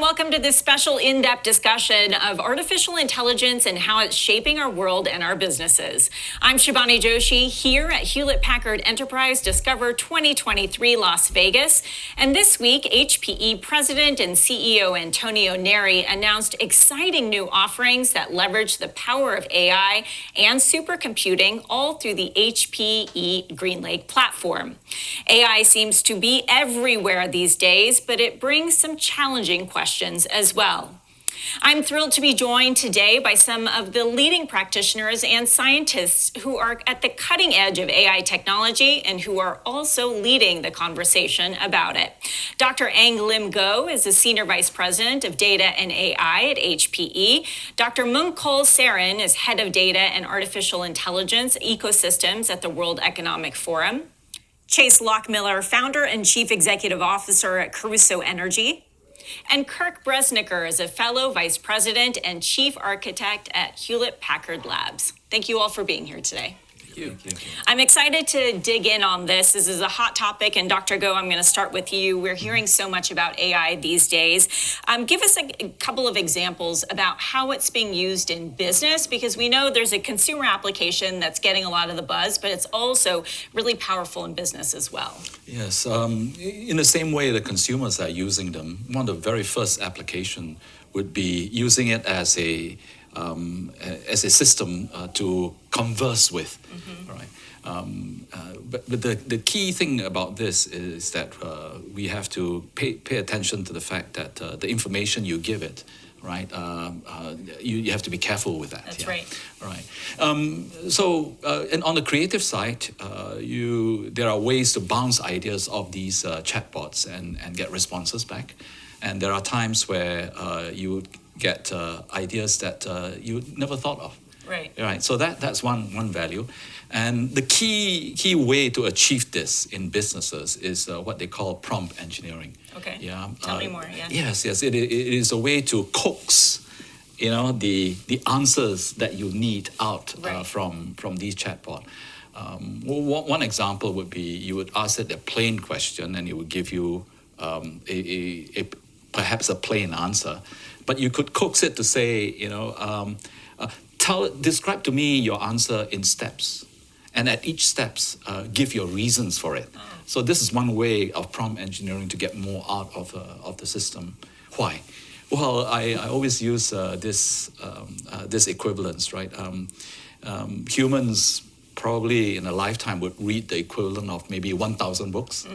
welcome to this special in-depth discussion of artificial intelligence and how it's shaping our world and our businesses. I'm Shibani Joshi here at Hewlett Packard Enterprise Discover 2023 Las Vegas. And this week, HPE President and CEO Antonio Neri announced exciting new offerings that leverage the power of AI and supercomputing all through the HPE GreenLake platform. AI seems to be everywhere these days, but it brings some challenging questions as well. I'm thrilled to be joined today by some of the leading practitioners and scientists who are at the cutting edge of AI technology and who are also leading the conversation about it. Dr. Ang Lim Go is the Senior Vice President of Data and AI at HPE. Dr. Mungkol Sarin is Head of Data and Artificial Intelligence Ecosystems at the World Economic Forum. Chase Lockmiller, Founder and Chief Executive Officer at Crusoe Energy. And Kirk Bresnicker is a Fellow Vice President and Chief Architect at Hewlett Packard Labs. Thank you all for being here today. Thank you. I'm excited to dig in on this. This is a hot topic, and Dr. Go, I'm going to start with you. We're hearing so much about AI these days. Give us a couple of examples about how it's being used in business, because we know there's a consumer application that's getting a lot of the buzz, but it's also really powerful in business as well. Yes, in the same way the consumers are using them, one of the very first application would be using it as a system to converse with, right? But the key thing about this is that we have to pay attention to the fact that the information you give it, right? You have to be careful with that. That's right. Right. And on the creative side, there are ways to bounce ideas of these chatbots and get responses back. And there are times where you get ideas that you never thought of. Right. So that's one value. And the key way to achieve this in businesses is what they call prompt engineering. Okay. Yeah. Tell me more. Yeah. Yes. It is a way to coax, the answers that you need out from these chatbot. One example would be you would ask it a plain question and it would give you perhaps a plain answer, but you could coax it to say, describe to me your answer in steps, and at each steps, give your reasons for it. So this is one way of prompt engineering to get more out of the system. Why? Well, I always use this equivalence, right? Humans probably in a lifetime would read the equivalent of maybe 1,000 books.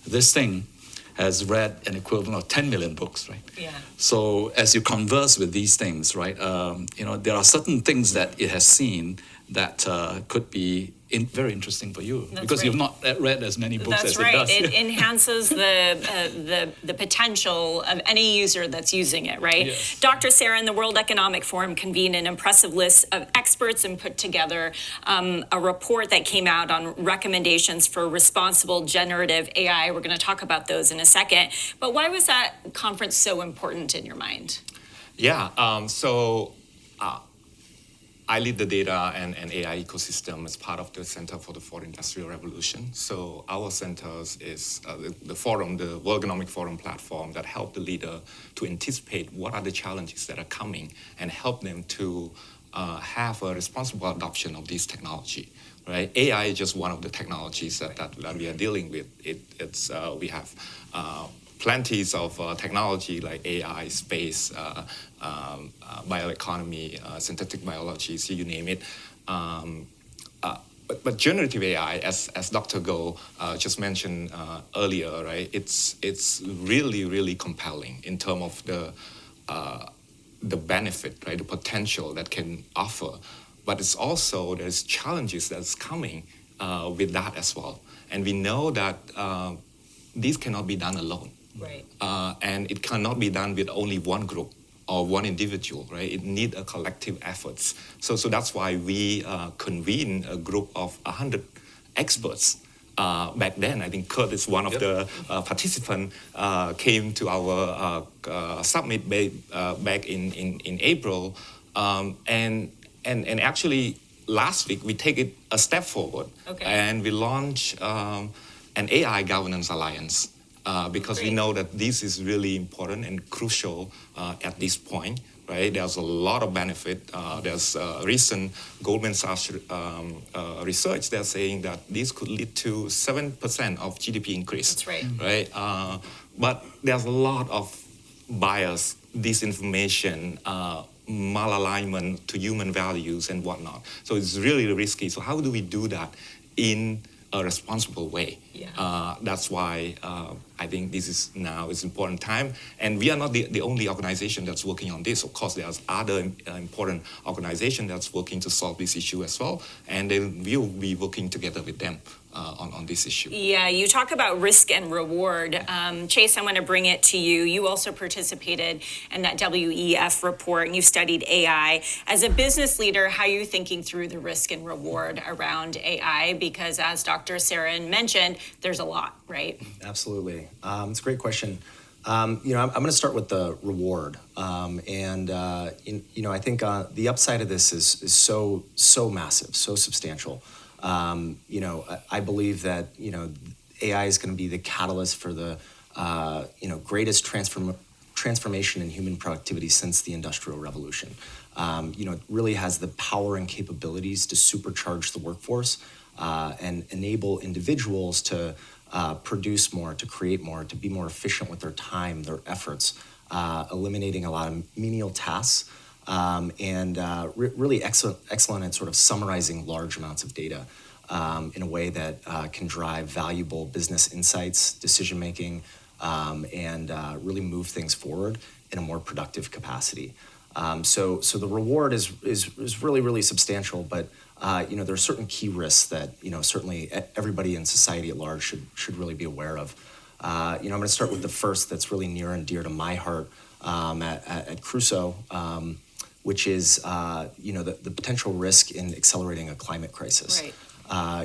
This thing has read an equivalent of 10 million books, right? Yeah. So as you converse with these things, right, there are certain things that it has seen that could be very interesting for you. That's because right. You've not read as many books That's as right. it does. It enhances the potential of any user that's using it, right? Yes. Dr. Sarin, the World Economic Forum convened an impressive list of experts and put together a report that came out on recommendations for responsible generative AI. We're going to talk about those in a second. But why was that conference so important in your mind? Yeah. I lead the data and AI ecosystem as part of the Center for the Fourth Industrial Revolution. So our centers is the forum, the World Economic Forum platform that help the leader to anticipate what are the challenges that are coming and help them to have a responsible adoption of this technology. Right? AI is just one of the technologies that we are dealing with. We have plenties of technology like AI, space, bioeconomy, synthetic biology, so you name it. But generative AI, as Dr. Go just mentioned earlier, right? It's really, really compelling in terms of the benefit, right? The potential that can offer. But it's also, there's challenges that's coming with that as well. And we know that these cannot be done alone. Right. And it cannot be done with only one group or one individual, right? It needs a collective efforts. So that's why we convene a group of 100 experts. Back then, I think Kurt is one of the participants, came to our summit back in April. And actually, last week, we take it a step forward. Okay. And we launched an AI Governance Alliance because we Great. know that this is really important and crucial at this point. Right, there's a lot of benefit. There's recent Goldman Sachs research that's saying that this could lead to 7% of GDP increase. That's right. Right, but there's a lot of bias, disinformation, malalignment to human values and whatnot. So it's really risky. So how do we do that in a responsible way? Yeah. That's why I think this is now is important time, and we are not the only organization that's working on this. Of course, there's other important organizations that's working to solve this issue as well, and then we will be working together with them on this issue. Yeah, you talk about risk and reward. Chase, I want to bring it to you. You also participated in that WEF report, and you studied AI. As a business leader, how are you thinking through the risk and reward around AI? Because as Dr. Sarin mentioned, there's a lot, right? Absolutely. It's a greght question. I'm going to start with the reward. I think the upside of this is so massive, so substantial. I believe that, AI is going to be the catalyst for the, greatest transformation in human productivity since the Industrial Revolution. It really has the power and capabilities to supercharge the workforce and enable individuals to produce more, to create more, to be more efficient with their time, their efforts, eliminating a lot of menial tasks, and really excellent at sort of summarizing large amounts of data in a way that can drive valuable business insights, decision making, and really move things forward in a more productive capacity. So the reward is really substantial, but there are certain key risks that certainly everybody in society at large should really be aware of. I'm going to start with the first that's really near and dear to my heart at Crusoe, which is the potential risk in accelerating a climate crisis. Right.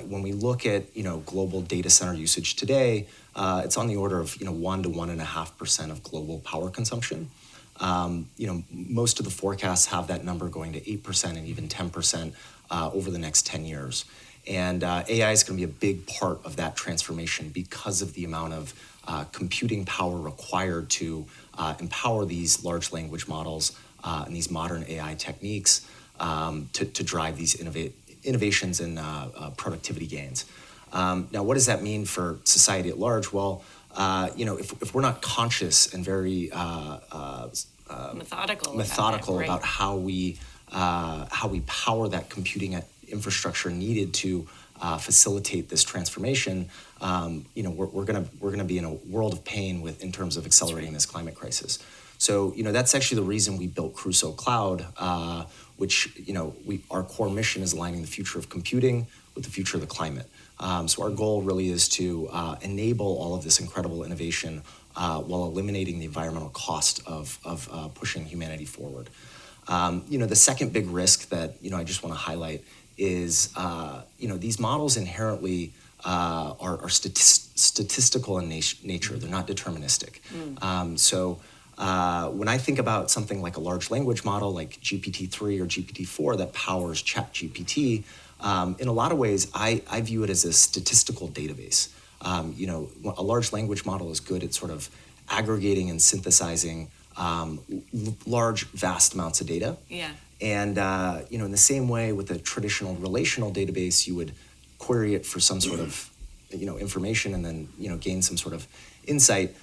When we look at global data center usage today, it's on the order of 1 to 1.5% of global power consumption. Most of the forecasts have that number going to 8% and even 10% over the next 10 years. And AI is going to be a big part of that transformation because of the amount of computing power required to empower these large language models and these modern AI techniques to drive these innovations and productivity gains. Now, what does that mean for society at large? Well, if we're not conscious and very methodical about how we power that computing infrastructure needed to facilitate this transformation, we're gonna be in a world of pain in terms of accelerating this climate crisis. So that's actually the reason we built Crusoe Cloud, which our core mission is aligning the future of computing with the future of the climate. So our goal really is to enable all of this incredible innovation while eliminating the environmental cost of pushing humanity forward. The second big risk that I just want to highlight is these models inherently are statistical in nature. They're not deterministic. So when I think about something like a large language model like GPT-3 or GPT-4 that powers ChatGPT, in a lot of ways, I view it as a statistical database. A large language model is good at sort of aggregating and synthesizing large, vast amounts of data. Yeah. And, in the same way with a traditional relational database, you would query it for some sort of, information and then, gain some sort of insight.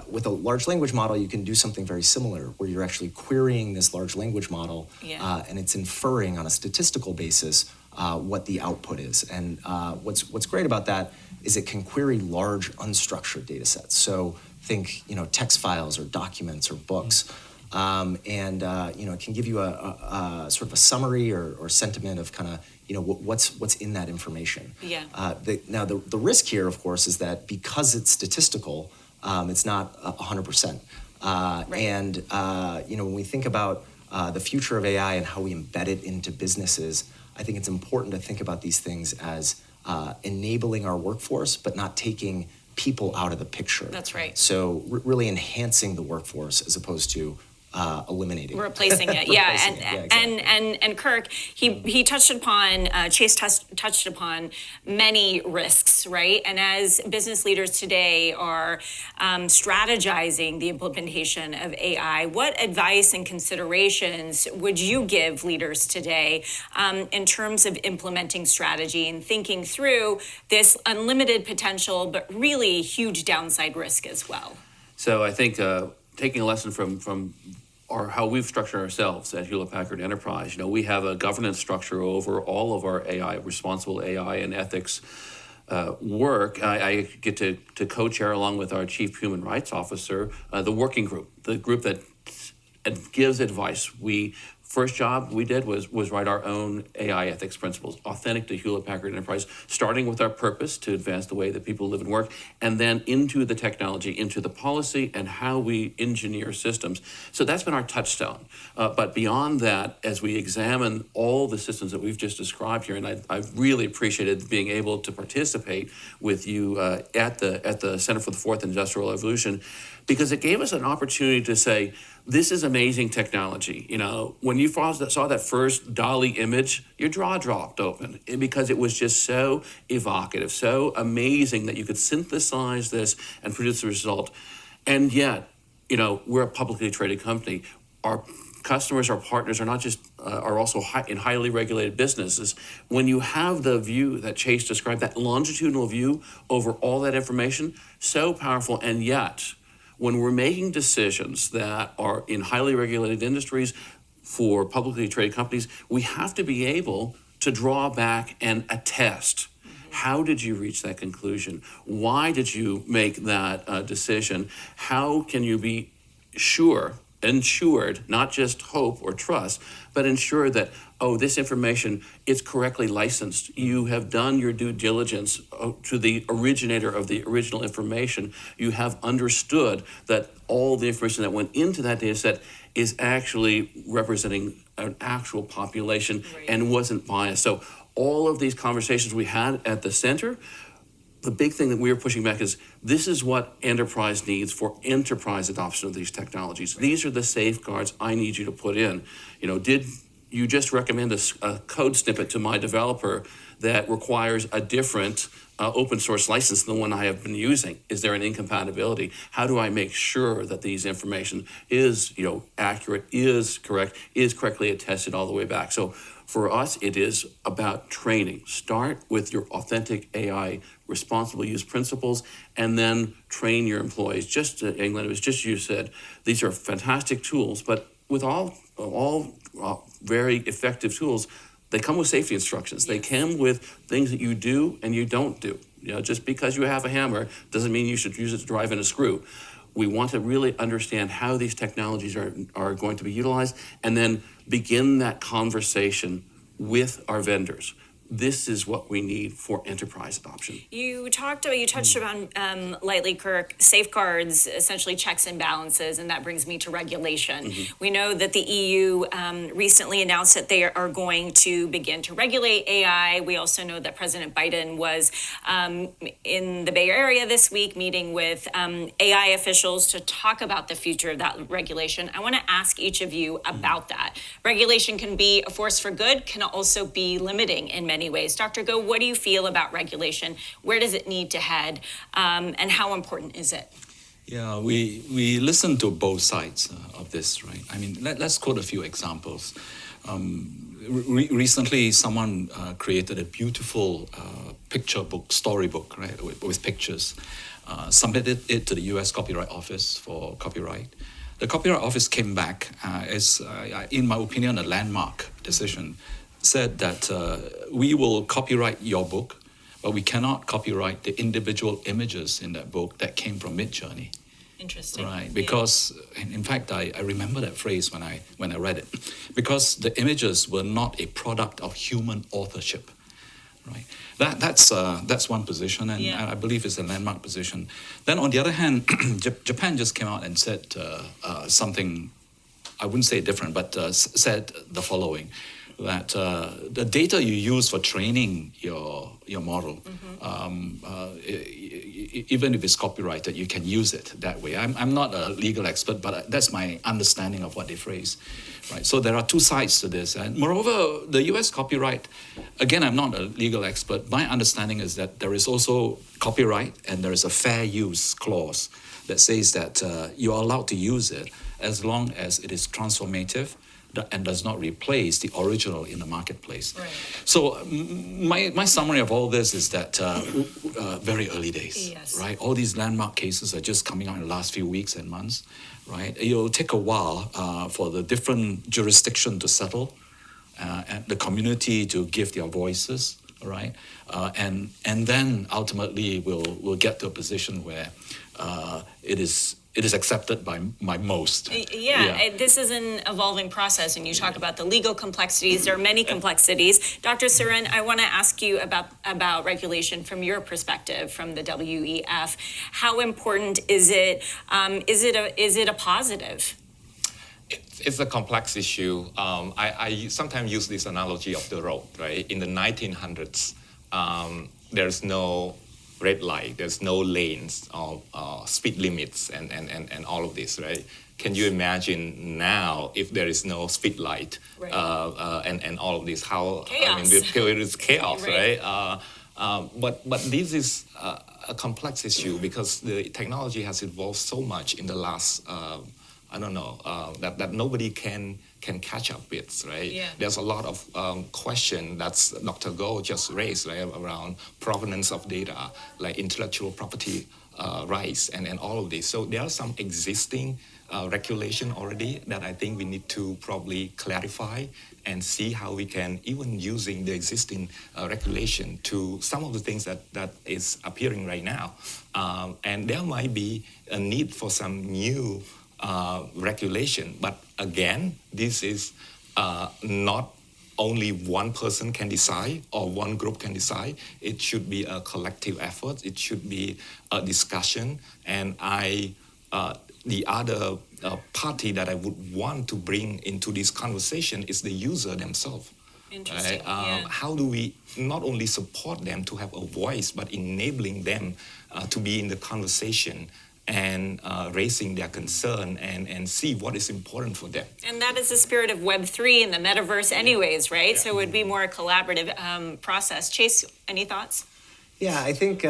With a large language model, you can do something very similar where you're actually querying this large language model and it's inferring on a statistical basis what the output is. And what's great about that is it can query large unstructured data sets. So think, text files or documents or books. It can give you a sort of a summary or sentiment of kind of, what's in that information. Yeah. Now, the risk here, of course, is that because it's statistical, it's not 100%. Right. And, when we think about the future of AI and how we embed it into businesses, I think it's important to think about these things as enabling our workforce, but not taking people out of the picture. That's right. So really enhancing the workforce as opposed to eliminating it. Replacing it, yeah. Replacing it. Yeah, exactly. And Kirk, he touched upon Chase touched upon many risks, right? And as business leaders today are strategizing the implementation of AI, what advice and considerations would you give leaders today in terms of implementing strategy and thinking through this unlimited potential, but really huge downside risk as well? So I think taking a lesson from how we've structured ourselves at Hewlett Packard Enterprise, we have a governance structure over all of our AI, responsible AI and ethics work. I get to co-chair along with our Chief Human Rights Officer, the working group, the group that gives advice. First job we did was write our own AI ethics principles, authentic to Hewlett Packard Enterprise, starting with our purpose to advance the way that people live and work, and then into the technology, into the policy, and how we engineer systems. So that's been our touchstone. But beyond that, as we examine all the systems that we've just described here, and I've really appreciated being able to participate with you at the Center for the Fourth Industrial Revolution, because it gave us an opportunity to say, this is amazing technology. When you saw that first DALL-E image, your jaw dropped open because it was just so evocative, so amazing that you could synthesize this and produce the result. And yet, we're a publicly traded company. Our customers, our partners are also in highly regulated businesses. When you have the view that Chase described, that longitudinal view over all that information, so powerful, and yet, when we're making decisions that are in highly regulated industries for publicly traded companies, we have to be able to draw back and attest. How did you reach that conclusion? Why did you make that decision? How can you be ensured, not just hope or trust, but ensure that, this information is correctly licensed. You have done your due diligence to the originator of the original information. You have understood that all the information that went into that data set is actually representing an actual population and wasn't biased. So all of these conversations we had at the center, the big thing that we are pushing back is this is what enterprise needs for enterprise adoption of these technologies. These are the safeguards I need you to put in. Did you just recommend a code snippet to my developer that requires a different open source license than the one I have been using? Is there an incompatibility? How do I make sure that these information is accurate, is correct, is correctly attested all the way back? So for us, it is about training. Start with your authentic AI responsible use principles, and then train your employees. Just England, it was just you said, these are fantastic tools, but with all very effective tools, they come with safety instructions. They come with things that you do and you don't do. Just because you have a hammer doesn't mean you should use it to drive in a screw. We want to really understand how these technologies are going to be utilized, and then begin that conversation with our vendors. This is what we need for enterprise adoption. You touched upon lightly, Kirk, safeguards, essentially checks and balances, and that brings me to regulation. We know that the EU recently announced that they are going to begin to regulate AI. We also know that President Biden was in the Bay Area this week meeting with AI officials to talk about the future of that regulation. I want to ask each of you about that. Regulation can be a force for good, can also be limiting in many ways. Dr. Go, what do you feel about regulation? Where does it need to head? And how important is it? Yeah, we listen to both sides of this, right? I mean, let's quote a few examples. Recently, someone created a beautiful picture book, storybook, right, with pictures, submitted it to the U.S. Copyright Office for copyright. The Copyright Office came back as, in my opinion, a landmark decision, said that we will copyright your book, but we cannot copyright the individual images in that book that came from Midjourney. Interesting. Right, because in fact, I remember that phrase when I read it, because the images were not a product of human authorship. Right, that's one position, and I believe it's a landmark position. Then on the other hand, Japan just came out and said something, I wouldn't say different, but said the following. that the data you use for training your model, even if it's copyrighted, you can use it that way. I'm not a legal expert, but that's my understanding of what they phrase. Right. So there are two sides to this. And moreover, the US copyright, again, I'm not a legal expert. My understanding is that there is also copyright and there is a fair use clause that says that you are allowed to use it as long as it is transformative and does not replace the original in the marketplace. Right. So my summary of all this is that very early days, Yes. right? All these landmark cases are just coming out in the last few weeks and months, right? It'll take a while for the different jurisdiction to settle and the community to give their voices, right? And then ultimately we'll get to a position where it is accepted by most. Yeah, this is an evolving process, and you talk about the legal complexities. There are many complexities. Dr. Surin, I want to ask you about regulation from your perspective, from the WEF. How important is it? Is it a positive? It's a complex issue. I sometimes use this analogy of the road, right? In the 1900s, there's no red light, there's no lanes or speed limits and all of this, right? Can you imagine now if there is no speed light Right. and all of this? How Chaos. it is chaos, Right. right? But this is a complex issue because the technology has evolved so much in the last that nobody can catch up with, right? Yeah. There's a lot of question that's Dr. Go just raised, right, around provenance of data, like intellectual property rights and all of this. So there are some existing regulation already that I think we need to probably clarify and see how we can, even using the existing regulation to some of the things that is appearing right now. And there might be a need for some new regulation, but again, this is not only one person can decide or one group can decide. It should be a collective effort. It should be a discussion. And the other party that I would want to bring into this conversation is the user themselves. Interesting. Right? How do we not only support them to have a voice, but enabling them to be in the conversation and raising their concern and see what is important for them. And that is the spirit of Web3 and the metaverse anyways, right? So it would be more a collaborative process. Chase, any thoughts? Yeah, I think,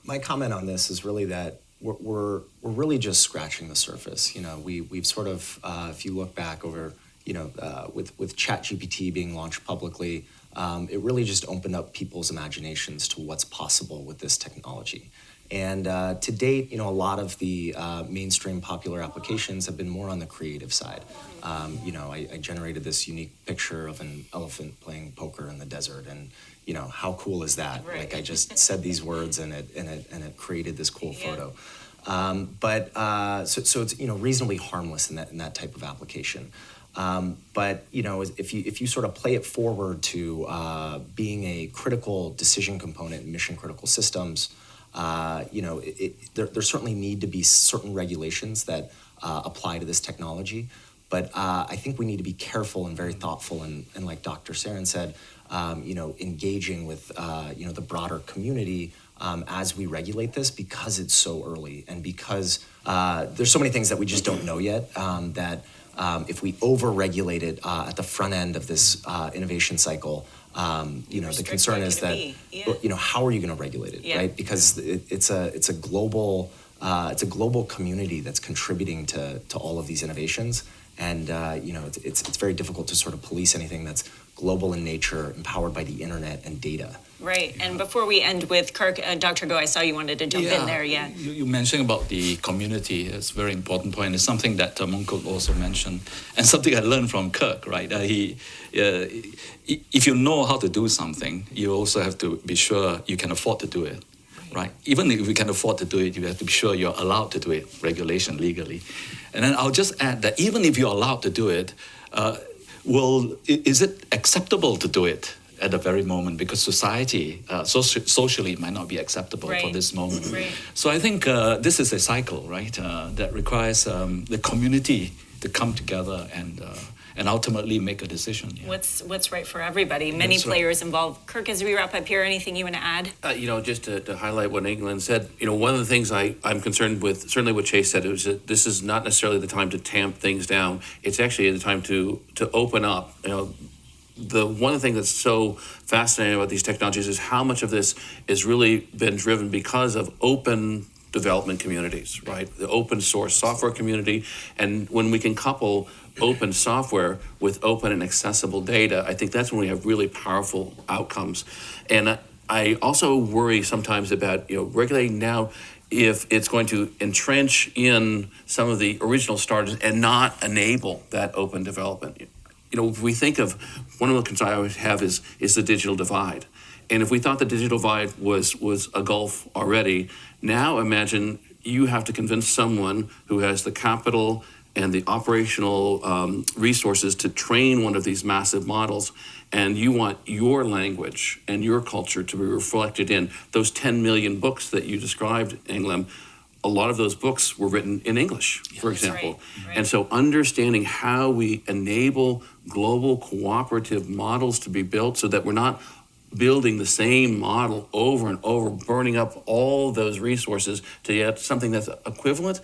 my comment on this is really that we're really just scratching the surface. We've sort of, if you look back over, with ChatGPT being launched publicly, it really just opened up people's imaginations to what's possible with this technology. And to date, a lot of the mainstream popular applications have been more on the creative side. I generated this unique picture of an elephant playing poker in the desert, and how cool is that? Right. Like I just said these words, and it created this cool photo. So it's reasonably harmless in that type of application. But if you sort of play it forward to being a critical decision component in mission critical systems. There certainly need to be certain regulations that apply to this technology, but I think we need to be careful and very thoughtful and like Dr. Sarin said, engaging with the broader community as we regulate this because it's so early and because there's so many things that we just don't know yet that if we over-regulate it at the front end of this innovation cycle. The concern is that, how are you going to regulate it, right? Because it's a global community that's contributing to all of these innovations, and it's very difficult to sort of police anything that's global in nature, empowered by the internet and data. Right. And before we end with Kirk, Dr. Go, I saw you wanted to jump in there. Yeah. You mentioned about the community. It's a very important point. It's something that Mongkut also mentioned, and something I learned from Kirk, right? If you know how to do something, you also have to be sure you can afford to do it, right? Even if you can afford to do it, you have to be sure you're allowed to do it, regulation, legally. And then I'll just add that even if you're allowed to do it, is it acceptable to do it at the very moment? Because society, socially, it might not be acceptable for this moment. Right. So I think this is a cycle, right, that requires the community to come together and and ultimately make a decision. Yeah. What's right for everybody. Many That's right. players involved. Kirk, as we wrap up here, anything you want to add? Just to highlight what England said, one of the things I'm concerned with, certainly what Chase said, is that this is not necessarily the time to tamp things down. It's actually the time to open up. One of the things that's so fascinating about these technologies is how much of this has really been driven because of open development communities, right? The open source software community. And when we can couple open software with open and accessible data, I think that's when we have really powerful outcomes. And I also worry sometimes about, regulating now if it's going to entrench in some of the original starters and not enable that open development. If we think of, one of the concerns I always have is the digital divide. And if we thought the digital divide was a gulf already, now imagine you have to convince someone who has the capital and the operational resources to train one of these massive models, and you want your language and your culture to be reflected in those 10 million books that you described, England. A lot of those books were written in English, for example. Right. And so understanding how we enable global cooperative models to be built so that we're not building the same model over and over, burning up all those resources to get something that's equivalent,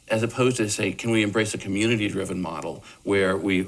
as opposed to say, can we embrace a community-driven model where we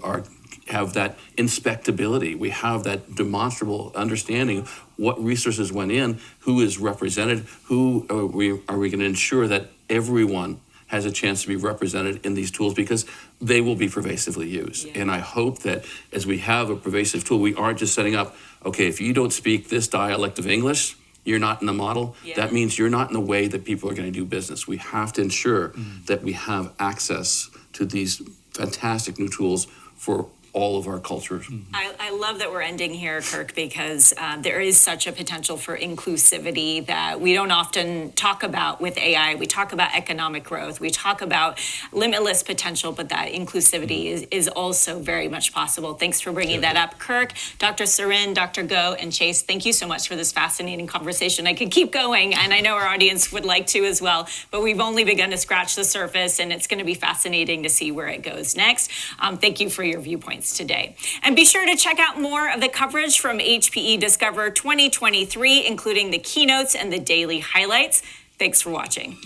have that inspectability, we have that demonstrable understanding of what resources went in, who is represented, who are we going to ensure that everyone has a chance to be represented in these tools, because they will be pervasively used. Yeah. And I hope that as we have a pervasive tool, we aren't just setting up, okay, if you don't speak this dialect of English, you're not in the model. Yeah. That means you're not in the way that people are going to do business. We have to ensure that we have access to these fantastic new tools for all of our cultures. I love that we're ending here, Kirk, because there is such a potential for inclusivity that we don't often talk about with AI. We talk about economic growth. We talk about limitless potential, but that inclusivity is also very much possible. Thanks for bringing that up. Kirk, Dr. Sarin, Dr. Go, and Chase, thank you so much for this fascinating conversation. I could keep going, and I know our audience would like to as well, but we've only begun to scratch the surface, and it's going to be fascinating to see where it goes next. Thank you for your viewpoints today. And be sure to check out more of the coverage from HPE Discover 2023, including the keynotes and the daily highlights. Thanks for watching.